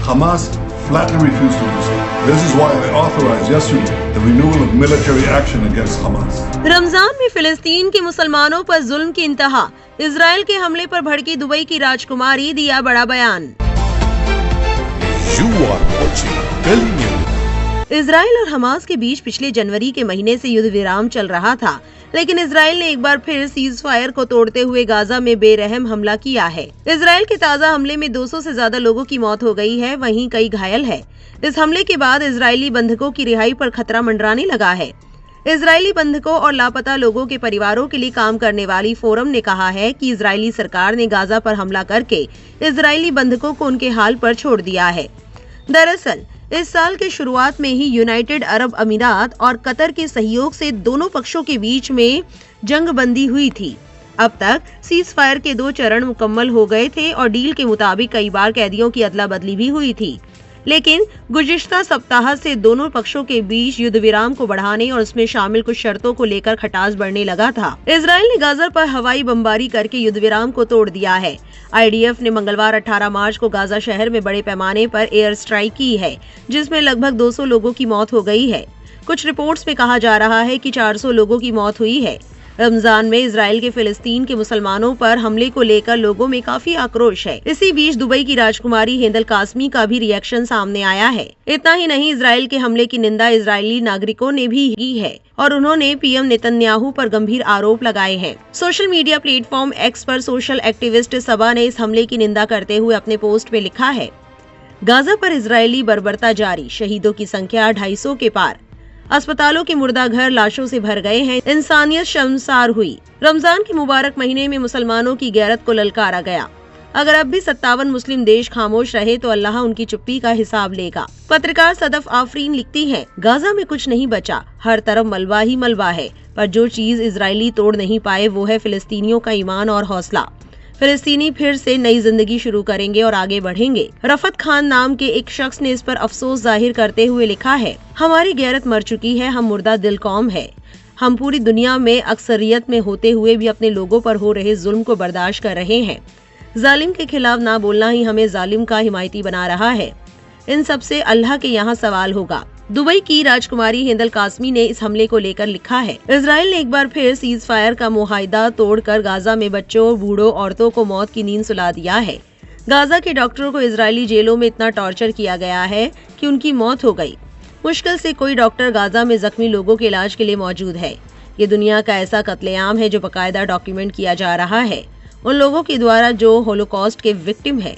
Hamas flatly refused to do so. This is why I authorized yesterday the renewal of military action against Hamas. Ramzan में फिलिस्तीन के मुसलमानों पर जुल्म की इंतहा, इजराइल के हमले पर भड़की दुबई की राजकुमारी, दिया बड़ा बयान। You are watching Delhi News. Israel और हमास के बीच पिछले जनवरी के महीने से युद्ध विराम चल रहा था, लेकिन इजराइल ने एक बार फिर सीज फायर को तोड़ते हुए गाजा में बेरहम हमला किया है। इजराइल के ताजा हमले में 200 से ज्यादा लोगों की मौत हो गई है, वहीं कई घायल है। इस हमले के बाद इजरायली बंधकों की रिहाई पर खतरा मंडराने लगा है। इजरायली बंधकों और लापता लोगों के परिवारों के लिए काम करने वाली फोरम ने कहा है कि इजरायली सरकार ने गाजा पर हमला करके इजरायली बंधकों को उनके हाल पर छोड़ दिया है। दरअसल इस साल के शुरुआत में ही यूनाइटेड अरब अमीरात और कतर के सहयोग से दोनों पक्षों के बीच में जंग बंदी हुई थी। अब तक सीज फायर के 2 चरण मुकम्मल हो गए थे और डील के मुताबिक कई बार कैदियों की अदला बदली भी हुई थी, लेकिन गुज़िश्ता सप्ताह से दोनों पक्षों के बीच युद्ध विराम को बढ़ाने और उसमें शामिल कुछ शर्तों को लेकर खटास बढ़ने लगा था। इजराइल ने गाजा पर हवाई बमबारी करके युद्ध विराम को तोड़ दिया है। आईडीएफ ने मंगलवार 18 मार्च को गाजा शहर में बड़े पैमाने पर एयर स्ट्राइक की है, जिसमें लगभग 200 लोगों की मौत हो गई है। कुछ रिपोर्ट्स में कहा जा रहा है कि 400 लोगों की मौत हुई है। रमजान में इजराइल के फिलिस्तीन के मुसलमानों पर हमले को लेकर लोगों में काफी आक्रोश है। इसी बीच दुबई की राजकुमारी हिंदल कासमी का भी रिएक्शन सामने आया है। इतना ही नहीं, इजराइल के हमले की निंदा इजरायली नागरिकों ने भी की है और उन्होंने पीएम नेतन्याहू पर गंभीर आरोप लगाए हैं। सोशल मीडिया प्लेटफॉर्म एक्स पर सोशल एक्टिविस्ट सबा ने इस हमले की निंदा करते हुए अपने पोस्ट में लिखा है, गाजा पर इजरायली बर्बरता जारी, शहीदों की संख्या 250 के पार, अस्पतालों के मुर्दा घर लाशों से भर गए हैं, इंसानियत शर्मसार हुई। रमजान के मुबारक महीने में मुसलमानों की गैरत को ललकारा गया। अगर अब भी 57 मुस्लिम देश खामोश रहे तो अल्लाह उनकी चुप्पी का हिसाब लेगा। पत्रकार सदफ आफरीन लिखती हैं, गाजा में कुछ नहीं बचा, हर तरफ मलबा ही मलबा है, पर जो चीज इजरायली तोड़ नहीं पाए वो है फिलिस्तीनियों का ईमान और हौसला। फिलिस्तीनी फिर से नई जिंदगी शुरू करेंगे और आगे बढ़ेंगे। रफत खान नाम के एक शख्स ने इस पर अफसोस जाहिर करते हुए लिखा है, हमारी गैरत मर चुकी है, हम मुर्दा दिल कौम है। हम पूरी दुनिया में अक्सरियत में होते हुए भी अपने लोगों पर हो रहे जुल्म को बर्दाश्त कर रहे हैं। जालिम के खिलाफ ना बोलना ही हमें जालिम का हिमायती बना रहा है। इन सब से अल्लाह के यहाँ सवाल होगा। दुबई की राजकुमारी हिंदल कासमी ने इस हमले को लेकर लिखा है, इजराइल ने एक बार फिर सीज फायर का मुआहिदा तोड़कर गाजा में बच्चों, बूढ़ों, औरतों को मौत की नींद सुला दिया है। गाजा के डॉक्टरों को इजरायली जेलों में इतना टॉर्चर किया गया है कि उनकी मौत हो गई। मुश्किल से कोई डॉक्टर गाजा में जख्मी लोगों के इलाज के लिए मौजूद है। ये दुनिया का ऐसा कत्लेआम है जो बाकायदा डॉक्यूमेंट किया जा रहा है उन लोगों के द्वारा जो होलोकॉस्ट के विक्टिम है।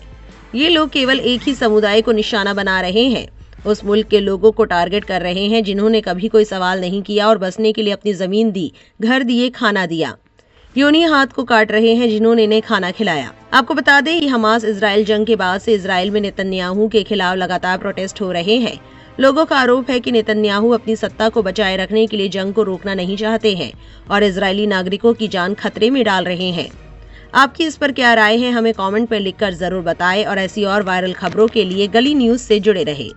ये लोग केवल एक ही समुदाय को निशाना बना रहे हैं, उस मुल्क के लोगों को टारगेट कर रहे हैं जिन्होंने कभी कोई सवाल नहीं किया और बसने के लिए अपनी जमीन दी, घर दिए, खाना दिया। ये उन्हीं हाथ को काट रहे हैं जिन्होंने इन्हें खाना खिलाया। आपको बता दें कि हमास इजराइल जंग के बाद से इजराइल में नेतन्याहू के खिलाफ लगातार प्रोटेस्ट हो रहे हैं। लोगों का आरोप है कि नेतन्याहू अपनी सत्ता को बचाए रखने के लिए जंग को रोकना नहीं चाहते हैं और इजरायली नागरिकों की जान खतरे में डाल रहे हैं। आपकी इस पर क्या राय है, हमें कमेंट पर लिखकर जरूर बताएं और ऐसी और वायरल खबरों के लिए गली न्यूज से जुड़े रहें।